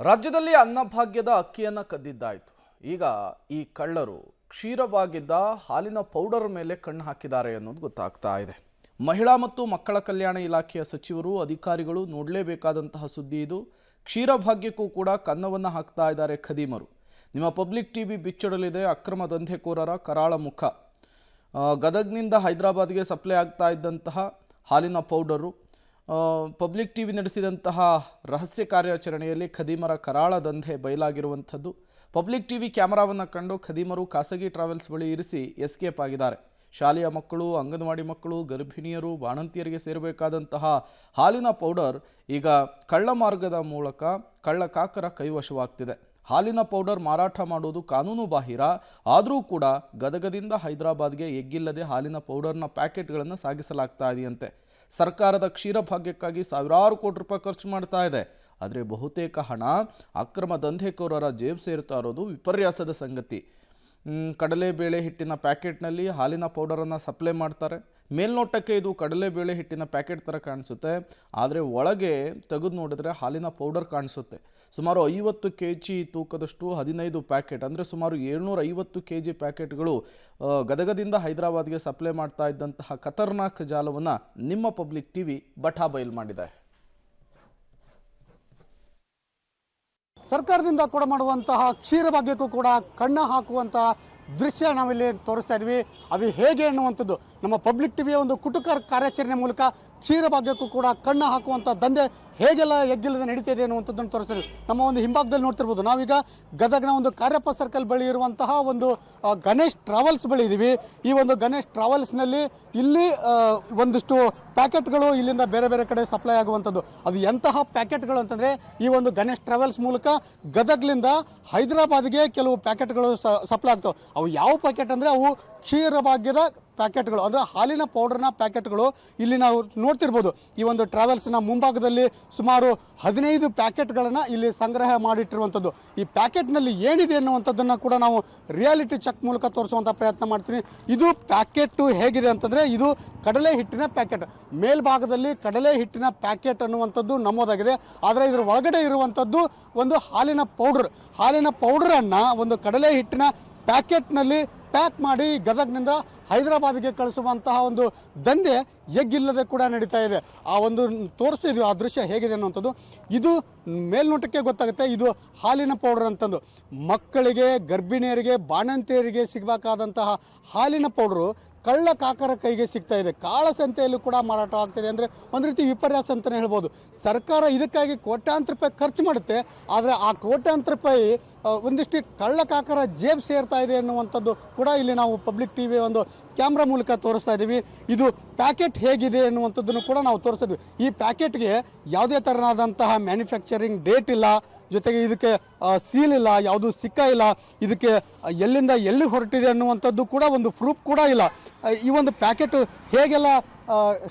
ರಾಜ್ಯದಲ್ಲಿ ಅನ್ನಭಾಗ್ಯದ ಅಕ್ಕಿಯನ್ನು ಕದ್ದಿದ್ದಾಯಿತು. ಈಗ ಈ ಕಳ್ಳರು ಕ್ಷೀರವಾಗಿದ್ದ ಹಾಲಿನ ಪೌಡರ್ ಮೇಲೆ ಕಣ್ಣು ಹಾಕಿದ್ದಾರೆ ಅನ್ನೋದು ಗೊತ್ತಾಗ್ತಾ ಇದೆ. ಮಹಿಳಾ ಮತ್ತು ಮಕ್ಕಳ ಕಲ್ಯಾಣ ಇಲಾಖೆಯ ಸಚಿವರು ಅಧಿಕಾರಿಗಳು ನೋಡಲೇಬೇಕಾದಂತಹ ಸುದ್ದಿ ಇದು. ಕ್ಷೀರಭಾಗ್ಯಕ್ಕೂ ಕೂಡ ಕನ್ನವನ್ನು ಹಾಕ್ತಾ ಇದ್ದಾರೆ ಖದೀಮರು. ನಿಮ್ಮ ಪಬ್ಲಿಕ್ ಟಿವಿ ಬಿಚ್ಚಿಡಲಿದೆ ಅಕ್ರಮ ದಂಧೆಕೋರರ ಕರಾಳ ಮುಖ. ಗದಗ್ನಿಂದ ಹೈದರಾಬಾದ್ಗೆ ಸಪ್ಲೈ ಆಗ್ತಾ ಇದ್ದಂತಹ ಹಾಲಿನ ಪೌಡರು, ಪಬ್ಲಿಕ್ ಟಿವಿ ನಡೆಸಿದಂತಹ ರಹಸ್ಯ ಕಾರ್ಯಾಚರಣೆಯಲ್ಲಿ ಖದೀಮರ ಕರಾಳ ದಂಧೆ ಬಯಲಾಗಿರುವಂಥದ್ದು. ಪಬ್ಲಿಕ್ ಟಿವಿ ಕ್ಯಾಮರಾವನ್ನು ಕಂಡು ಖದೀಮರು ಖಾಸಗಿ ಟ್ರಾವೆಲ್ಸ್ ಬಳಿ ಇರಿಸಿ ಎಸ್ಕೇಪ್ ಆಗಿದ್ದಾರೆ. ಶಾಲೆಯ ಮಕ್ಕಳು, ಅಂಗನವಾಡಿ ಮಕ್ಕಳು, ಗರ್ಭಿಣಿಯರು, ಬಾಣಂತಿಯರಿಗೆ ಸೇರಬೇಕಾದಂತಹ ಹಾಲಿನ ಪೌಡರ್ ಈಗ ಕಳ್ಳ ಮಾರ್ಗದ ಮೂಲಕ ಕಳ್ಳಕಾಕರ ಕೈವಶವಾಗ್ತಿದೆ. ಹಾಲಿನ ಪೌಡರ್ ಮಾರಾಟ ಮಾಡುವುದು ಕಾನೂನು ಬಾಹಿರ, ಆದರೂ ಕೂಡ ಗದಗದಿಂದ ಹೈದರಾಬಾದ್ಗೆ ಎಗ್ಗಿಲ್ಲದೆ ಹಾಲಿನ ಪೌಡರ್ನ ಪ್ಯಾಕೆಟ್ಗಳನ್ನು ಸಾಗಿಸಲಾಗ್ತಾ ಇದೆಯಂತೆ. ಸರ್ಕಾರದ ಕ್ಷೀರಭಾಗ್ಯಕ್ಕಾಗಿ ಸಾವಿರಾರು ಕೋಟಿ ರೂಪಾಯಿ ಖರ್ಚು ಮಾಡ್ತಾ ಇದೆ. ಆದರೆ ಬಹುತೇಕ ಹಣ ಅಕ್ರಮ ದಂಧೆಕೋರರ ಜೇಬು ಸೇರ್ತಾ ಇರೋದು ವಿಪರ್ಯಾಸದ ಸಂಗತಿ. ಕಡಲೆಬೇಳೆ ಹಿಟ್ಟಿನ ಪ್ಯಾಕೆಟ್ನಲ್ಲಿ ಹಾಲಿನ ಪೌಡರನ್ನು ಸಪ್ಲೈ ಮಾಡ್ತಾರೆ. ಮೇಲ್ನೋಟಕ್ಕೆ ಇದು ಕಡಲೆಬೇಳೆ ಹಿಟ್ಟಿನ ಪ್ಯಾಕೆಟ್ ಥರ ಕಾಣಿಸುತ್ತೆ, ಆದರೆ ಒಳಗೆ ತೆಗೆದು ನೋಡಿದ್ರೆ ಹಾಲಿನ ಪೌಡರ್ ಕಾಣಿಸುತ್ತೆ. ಸುಮಾರು 50 kg ತೂಕದಷ್ಟು 15 ಪ್ಯಾಕೆಟ್, ಅಂದರೆ ಸುಮಾರು 750 kg ಪ್ಯಾಕೆಟ್ಗಳು ಗದಗದಿಂದ ಹೈದರಾಬಾದ್ಗೆ ಸಪ್ಲೈ ಮಾಡ್ತಾ ಇದ್ದಂತಹ ಖತರ್ನಾಕ್ ಜಾಲವನ್ನು ನಿಮ್ಮ ಪಬ್ಲಿಕ್ ಟಿವಿ ಬಯಲು ಮಾಡಿದೆ. ಸರ್ಕಾರದಿಂದ ಕೂಡ ಮಾಡುವಂತಹ ಕ್ಷೀರಭಾಗ್ಯಕ್ಕೂ ಕೂಡ ಕಣ್ಣ ಹಾಕುವಂತಹ ದೃಶ್ಯ ನಾವಿಲ್ಲಿ ತೋರಿಸ್ತಾ ಇದ್ವಿ. ಅದು ಹೇಗೆ ಅನ್ನುವಂಥದ್ದು ನಮ್ಮ ಪಬ್ಲಿಕ್ ಟಿವಿಯ ಒಂದು ಕುಟುಕ ಕಾರ್ಯಾಚರಣೆ ಮೂಲಕ ಕ್ಷೀರಭಾಗ್ಯಕ್ಕೂ ಕೂಡ ಕಣ್ಣ ಹಾಕುವಂಥ ದಂಧೆ ಹೇಗೆಲ್ಲ ಎಗ್ಗಿಲ್ಲದೆ ನಡೀತಾ ಇದೆ ಅನ್ನುವಂಥದ್ದನ್ನು ತೋರಿಸ್ತಾ ಇದ್ವಿ. ನಮ್ಮ ಒಂದು ಹಿಂಭಾಗದಲ್ಲಿ ನೋಡ್ತಿರ್ಬೋದು, ನಾವೀಗ ಗದಗ್ನ ಒಂದು ಕಾರ್ಯಪ್ಪ ಸರ್ಕಲ್ ಬಳಿ ಇರುವಂತಹ ಒಂದು ಗಣೇಶ್ ಟ್ರಾವೆಲ್ಸ್ ಬಳಿ ಇದ್ದೀವಿ. ಈ ಒಂದು ಗಣೇಶ್ ಟ್ರಾವೆಲ್ಸ್ನಲ್ಲಿ ಇಲ್ಲಿ ಒಂದಿಷ್ಟು ಪ್ಯಾಕೆಟ್ಗಳು ಇಲ್ಲಿಂದ ಬೇರೆ ಬೇರೆ ಕಡೆ ಸಪ್ಲೈ ಆಗುವಂಥದ್ದು. ಅದು ಎಂತಹ ಪ್ಯಾಕೆಟ್ಗಳು ಅಂತಂದರೆ, ಈ ಒಂದು ಗಣೇಶ್ ಟ್ರಾವೆಲ್ಸ್ ಮೂಲಕ ಗದಗ್ಲಿಂದ ಹೈದರಾಬಾದ್ಗೆ ಕೆಲವು ಪ್ಯಾಕೆಟ್ಗಳು ಸಪ್ಲೈ ಆಗ್ತವೆ. ಅವು ಯಾವ ಪ್ಯಾಕೆಟ್ ಅಂದರೆ ಅವು ಕ್ಷೀರಭಾಗ್ಯದ ಪ್ಯಾಕೆಟ್ಗಳು, ಅಂದರೆ ಹಾಲಿನ ಪೌಡರ್ನ ಪ್ಯಾಕೆಟ್ಗಳು. ಇಲ್ಲಿ ನಾವು ನೋಡ್ತಿರ್ಬೋದು, ಈ ಒಂದು ಟ್ರಾವೆಲ್ಸ್ನ ಮುಂಭಾಗದಲ್ಲಿ ಸುಮಾರು 15 ಪ್ಯಾಕೆಟ್ಗಳನ್ನು ಇಲ್ಲಿ ಸಂಗ್ರಹ ಮಾಡಿಟ್ಟಿರುವಂಥದ್ದು. ಈ ಪ್ಯಾಕೆಟ್ನಲ್ಲಿ ಏನಿದೆ ಅನ್ನುವಂಥದ್ದನ್ನು ಕೂಡ ನಾವು ರಿಯಾಲಿಟಿ ಚೆಕ್ ಮೂಲಕ ತೋರಿಸುವಂಥ ಪ್ರಯತ್ನ ಮಾಡ್ತೀವಿ. ಇದು ಪ್ಯಾಕೆಟು ಹೇಗಿದೆ ಅಂತಂದರೆ, ಇದು ಕಡಲೆ ಹಿಟ್ಟಿನ ಪ್ಯಾಕೆಟ್. ಮೇಲ್ಭಾಗದಲ್ಲಿ ಕಡಲೆ ಹಿಟ್ಟಿನ ಪ್ಯಾಕೆಟ್ ಅನ್ನುವಂಥದ್ದು ನಮೂದಾಗಿದೆ, ಆದರೆ ಇದರ ಒಳಗಡೆ ಇರುವಂಥದ್ದು ಒಂದು ಹಾಲಿನ ಪೌಡರ್. ಹಾಲಿನ ಪೌಡರನ್ನು ಒಂದು ಕಡಲೆ ಹಿಟ್ಟಿನ ಪ್ಯಾಕೆಟ್ನಲ್ಲಿ ಪ್ಯಾಕ್ ಮಾಡಿ ಗದಗ್ನಿಂದ ಹೈದರಾಬಾದ್ಗೆ ಕಳಿಸುವಂತಹ ಒಂದು ದಂಧೆ ಎಗ್ಗಿಲ್ಲದೆ ಕೂಡ ನಡೀತಾ ಇದೆ. ಆ ಒಂದು ತೋರಿಸ್ತಿದ್ವಿ ಆ ದೃಶ್ಯ ಹೇಗಿದೆ ಅನ್ನುವಂಥದ್ದು. ಇದು ಮೇಲ್ನೋಟಕ್ಕೆ ಗೊತ್ತಾಗುತ್ತೆ, ಇದು ಹಾಲಿನ ಪೌಡರ್ ಅಂತಂದು. ಮಕ್ಕಳಿಗೆ, ಗರ್ಭಿಣಿಯರಿಗೆ, ಬಾಣಂತಿಯರಿಗೆ ಸಿಗಬೇಕಾದಂತಹ ಹಾಲಿನ ಪೌಡರು ಕಳ್ಳಕಾಕರ ಕೈಗೆ ಸಿಗ್ತಾ ಇದೆ. ಕಾಳಸಂತೆಯಲ್ಲೂ ಕೂಡ ಮಾರಾಟ ಆಗ್ತಿದೆ. ಅಂದರೆ ಒಂದು ರೀತಿ ವಿಪರ್ಯಾಸ ಅಂತಲೇ ಹೇಳ್ಬೋದು. ಸರ್ಕಾರ ಇದಕ್ಕಾಗಿ ಕೋಟ್ಯಾಂತರ ರೂಪಾಯಿ ಖರ್ಚು ಮಾಡುತ್ತೆ, ಆದರೆ ಆ ಕೋಟ್ಯಾಂತರ ರೂಪಾಯಿ ಒಂದಿಷ್ಟು ಕಳ್ಳಕಾಕರ ಜೇಬು ಸೇರ್ತಾ ಇದೆ ಅನ್ನುವಂಥದ್ದು ಕೂಡ ಇಲ್ಲಿ ನಾವು ಪಬ್ಲಿಕ್ ಟಿವಿ ಒಂದು ಕ್ಯಾಮ್ರಾ ಮೂಲಕ ತೋರಿಸ್ತಾ ಇದ್ದೀವಿ. ಇದು ಪ್ಯಾಕೆಟ್ ಹೇಗಿದೆ ಅನ್ನುವಂಥದ್ದನ್ನು ಕೂಡ ನಾವು ತೋರಿಸ್ತಿದ್ವಿ. ಈ ಪ್ಯಾಕೆಟ್ಗೆ ಯಾವುದೇ ಥರನಾದಂತಹ ಮ್ಯಾನುಫ್ಯಾಕ್ಚರಿಂಗ್ ಡೇಟ್ ಇಲ್ಲ, ಜೊತೆಗೆ ಇದಕ್ಕೆ ಸೀಲ್ ಇಲ್ಲ, ಯಾವುದೂ ಸಿಕ್ಕ ಇಲ್ಲ, ಇದಕ್ಕೆ ಎಲ್ಲಿಂದ ಎಲ್ಲಿ ಹೊರಟಿದೆ ಅನ್ನುವಂಥದ್ದು ಕೂಡ ಒಂದು ಪ್ರೂಫ್ ಕೂಡ ಇಲ್ಲ. ಈ ಒಂದು ಪ್ಯಾಕೆಟ್ ಹೇಗೆಲ್ಲ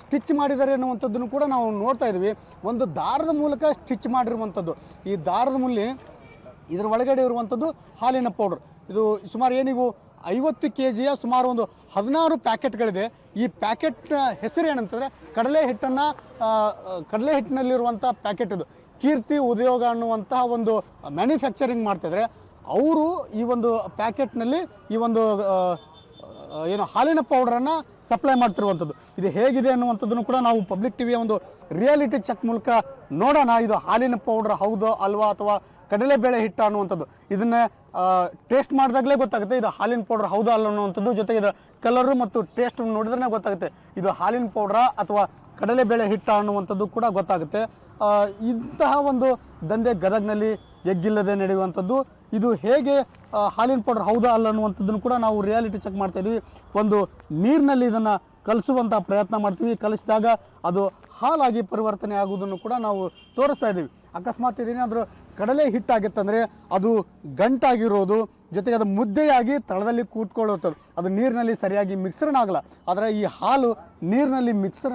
ಸ್ಟಿಚ್ ಮಾಡಿದ್ದಾರೆ ಅನ್ನುವಂಥದ್ದನ್ನು ಕೂಡ ನಾವು ನೋಡ್ತಾ ಇದ್ವಿ. ಒಂದು ದಾರದ ಮೂಲಕ ಸ್ಟಿಚ್ ಮಾಡಿರುವಂಥದ್ದು. ಈ ದಾರದ ಮೂಲಕ ಇದರ ಒಳಗಡೆ ಇರುವಂಥದ್ದು ಹಾಲಿನ ಪೌಡರ್. ಇದು ಸುಮಾರು ಏನಿಗೂ 50 kgಯ ಸುಮಾರು ಒಂದು 16 ಪ್ಯಾಕೆಟ್ಗಳಿದೆ. ಈ ಪ್ಯಾಕೆಟ್ನ ಹೆಸರು ಏನಂತಂದರೆ ಕಡಲೆ ಹಿಟ್ಟಿನಲ್ಲಿರುವಂಥ ಪ್ಯಾಕೆಟ್. ಇದು ಕೀರ್ತಿ ಉದ್ಯೋಗ ಅನ್ನುವಂತಹ ಒಂದು ಮ್ಯಾನುಫ್ಯಾಕ್ಚರಿಂಗ್ ಮಾಡ್ತಿದ್ರೆ ಅವರು ಈ ಒಂದು ಪ್ಯಾಕೆಟ್ನಲ್ಲಿ ಈ ಒಂದು ಏನು ಹಾಲಿನ ಪೌಡರನ್ನು ಸಪ್ಲೈ ಮಾಡ್ತಿರುವಂಥದ್ದು. ಇದು ಹೇಗಿದೆ ಅನ್ನುವಂಥದ್ದನ್ನು ಕೂಡ ನಾವು ಪಬ್ಲಿಕ್ ಟಿವಿಯ ಒಂದು ರಿಯಾಲಿಟಿ ಚೆಕ್ ಮೂಲಕ ನೋಡೋಣ. ಇದು ಹಾಲಿನ ಪೌಡರ್ ಹೌದೋ ಅಲ್ವಾ, ಅಥವಾ ಕಡಲೆಬೇಳೆ ಹಿಟ್ಟು ಅನ್ನುವಂಥದ್ದು. ಇದನ್ನು ಟೇಸ್ಟ್ ಮಾಡಿದಾಗಲೇ ಗೊತ್ತಾಗುತ್ತೆ ಇದು ಹಾಲಿನ ಪೌಡರ್ ಹೌದಾ ಅಲ್ಲ ಅನ್ನುವಂಥದ್ದು. ಜೊತೆಗೆ ಇದರ ಕಲರು ಮತ್ತು ಟೇಸ್ಟ್ ನೋಡಿದ್ರೆ ಗೊತ್ತಾಗುತ್ತೆ ಇದು ಹಾಲಿನ ಪೌಡ್ರಾ ಅಥವಾ ಕಡಲೆಬೇಳೆ ಹಿಟ್ಟ ಅನ್ನುವಂಥದ್ದು ಕೂಡ ಗೊತ್ತಾಗುತ್ತೆ. ಇಂತಹ ಒಂದು ದಂಧೆ ಗದಗ್ನಲ್ಲಿ ಎಗ್ಗಿಲ್ಲದೆ ನಡೆಯುವಂಥದ್ದು. ಇದು ಹೇಗೆ ಹಾಲಿನ ಪೌಡರ್ ಹೌದಾ ಅಲ್ಲ ಅನ್ನುವಂಥದ್ದನ್ನು ಕೂಡ ನಾವು ರಿಯಾಲಿಟಿ ಚೆಕ್ ಮಾಡ್ತಾ ಇದ್ವಿ. ಒಂದು ನೀರಿನಲ್ಲಿ ಇದನ್ನು ಕಲಿಸುವಂಥ ಪ್ರಯತ್ನ ಮಾಡ್ತೀವಿ. ಕಲಿಸಿದಾಗ ಅದು ಹಾಲಾಗಿ ಪರಿವರ್ತನೆ ಆಗುವುದನ್ನು ಕೂಡ ನಾವು ತೋರಿಸ್ತಾ ಇದ್ದೀವಿ. ಅಕಸ್ಮಾತ್ ಇದೇನಾದರೂ ಕಡಲೆ ಹಿಟ್ಟಾಗಿತ್ತಂದರೆ ಅದು ಗಂಟಾಗಿರೋದು, ಜೊತೆಗೆ ಅದು ಮುದ್ದೆಯಾಗಿ ತಳದಲ್ಲಿ ಕೂತ್ಕೊಳ್ಳುತ್ತದೆ, ಅದು ನೀರಿನಲ್ಲಿ ಸರಿಯಾಗಿ ಮಿಶ್ರಣ ಆಗಲ್ಲ. ಆದರೆ ಈ ಹಾಲು ನೀರಿನಲ್ಲಿ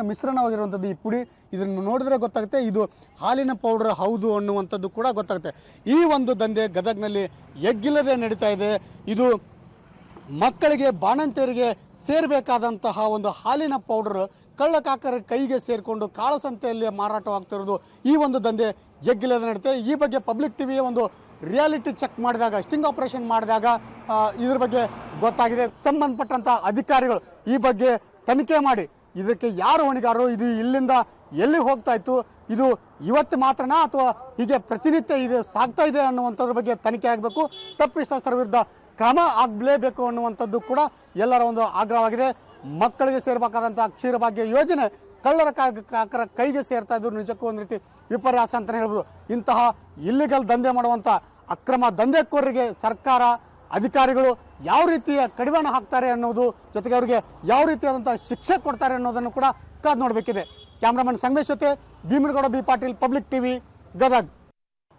ಮಿಶ್ರಣವಾಗಿರುವಂಥದ್ದು ಈ ಪುಡಿ. ಇದನ್ನು ನೋಡಿದ್ರೆ ಗೊತ್ತಾಗುತ್ತೆ ಇದು ಹಾಲಿನ ಪೌಡರ್ ಹೌದು ಅನ್ನುವಂಥದ್ದು ಕೂಡ ಗೊತ್ತಾಗುತ್ತೆ. ಈ ಒಂದು ದಂಧೆ ಗದಗ್ನಲ್ಲಿ ಎಗ್ಗಿಲ್ಲದೆ ನಡೀತಾ ಇದೆ. ಇದು ಮಕ್ಕಳಿಗೆ, ಬಾಣಂತಿಯರಿಗೆ ಸೇರಬೇಕಾದಂತಹ ಒಂದು ಹಾಲಿನ ಪೌಡರ್ ಕಳ್ಳಕಾಕರ ಕೈಗೆ ಸೇರಿಕೊಂಡು ಕಾಳಸಂತೆಯಲ್ಲಿ ಮಾರಾಟವಾಗ್ತಿರೋದು. ಈ ಒಂದು ದಂಧೆ ಎಗ್ಗಿಲ್ಲದೆ ನಡುತ್ತೆ. ಈ ಬಗ್ಗೆ ಪಬ್ಲಿಕ್ ಟಿವಿಯ ಒಂದು ರಿಯಾಲಿಟಿ ಚೆಕ್ ಮಾಡಿದಾಗ, ಸ್ಟಿಂಗ್ ಆಪರೇಷನ್ ಮಾಡಿದಾಗ ಇದ್ರ ಬಗ್ಗೆ ಗೊತ್ತಾಗಿದೆ. ಸಂಬಂಧಪಟ್ಟಂಥ ಅಧಿಕಾರಿಗಳು ಈ ಬಗ್ಗೆ ತನಿಖೆ ಮಾಡಿ ಇದಕ್ಕೆ ಯಾರು ಹೊಣೆಗಾರರು, ಇದು ಇಲ್ಲಿಂದ ಎಲ್ಲಿ ಹೋಗ್ತಾ ಇತ್ತು, ಇದು ಇವತ್ತು ಮಾತ್ರನಾ ಅಥವಾ ಹೀಗೆ ಪ್ರತಿನಿತ್ಯ ಇದು ಸಾಗ್ತಾ ಇದೆ ಅನ್ನುವಂಥದ್ರ ಬಗ್ಗೆ ತನಿಖೆ ಆಗಬೇಕು. ತಪ್ಪಿತಸ್ಥರ ವಿರುದ್ಧ ಕ್ರಮ ಆಗಲೇಬೇಕು ಅನ್ನುವಂಥದ್ದು ಕೂಡ ಎಲ್ಲರ ಒಂದು ಆಗ್ರಹವಾಗಿದೆ. ಮಕ್ಕಳಿಗೆ ಸೇರಬೇಕಾದಂಥ ಕ್ಷೀರಭಾಗ್ಯ ಯೋಜನೆ ಕಳ್ಳರ ಕೈಗೆ ಸೇರ್ತಾ ಇದ್ದು ನಿಜಕ್ಕೂ ಒಂದು ರೀತಿ ವಿಪರ್ಯಾಸ ಅಂತಲೇ ಹೇಳ್ಬೋದು. ಇಂತಹ ಇಲ್ಲಿಗಲ್ ದಂಧೆ ಮಾಡುವಂಥ ಅಕ್ರಮ ದಂಧೆಕೋರರಿಗೆ ಸರ್ಕಾರ, ಅಧಿಕಾರಿಗಳು ಯಾವ ರೀತಿಯ ಕಡಿವಾಣ ಹಾಕ್ತಾರೆ ಅನ್ನೋದು, ಜೊತೆಗೆ ಅವರಿಗೆ ಯಾವ ರೀತಿಯಾದಂಥ ಶಿಕ್ಷೆ ಕೊಡ್ತಾರೆ ಅನ್ನೋದನ್ನು ಕೂಡ ಕಾದು ನೋಡಬೇಕಿದೆ. ಕ್ಯಾಮ್ರಾಮನ್ ಸಂಗಮೇಶ್ ಜೊತೆ Bhimanagouda B Patil, public TV, Gadag.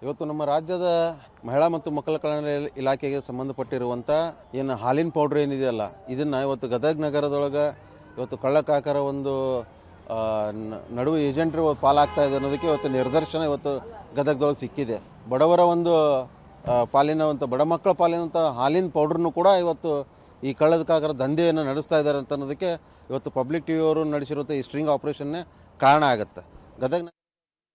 ಇವತ್ತು ನಮ್ಮ ರಾಜ್ಯದ ಮಹಿಳಾ ಮತ್ತು ಮಕ್ಕಳ ಕಲ್ಯಾಣ ಇಲಾಖೆಗೆ ಸಂಬಂಧಪಟ್ಟಿರುವಂಥ ಏನು ಹಾಲಿನ ಪೌಡ್ರ್ ಏನಿದೆಯಲ್ಲ, ಇದನ್ನು ಇವತ್ತು ಗದಗ ನಗರದೊಳಗೆ ಇವತ್ತು ಕಳ್ಳಕಾಕರ ಒಂದು ನಡುವೆ ಏಜೆಂಟ್ರು ಪಾಲಾಗ್ತಾ ಇದೆ ಅನ್ನೋದಕ್ಕೆ ಇವತ್ತು ನಿದರ್ಶನ ಇವತ್ತು ಗದಗದೊಳಗೆ ಸಿಕ್ಕಿದೆ. ಬಡವರ ಒಂದು ಪಾಲಿನವಂಥ, ಬಡ ಮಕ್ಕಳ ಪಾಲಿನಂಥ ಹಾಲಿನ ಪೌಡ್ರನ್ನು ಕೂಡ ಇವತ್ತು ಈ ಕಳ್ಳಕಾಕರ ದಂಧೆಯನ್ನು ನಡೆಸ್ತಾ ಇದ್ದಾರೆ ಅಂತ ಅನ್ನೋದಕ್ಕೆ ಇವತ್ತು ಪಬ್ಲಿಕ್ ಟಿವಿಯವರು ನಡೆಸಿರುವಂಥ ಈ ಸ್ಟ್ರಿಂಗ್ ಆಪರೇಷನ್ನೇ ಕಾರಣ ಆಗುತ್ತೆ. ಗದಗ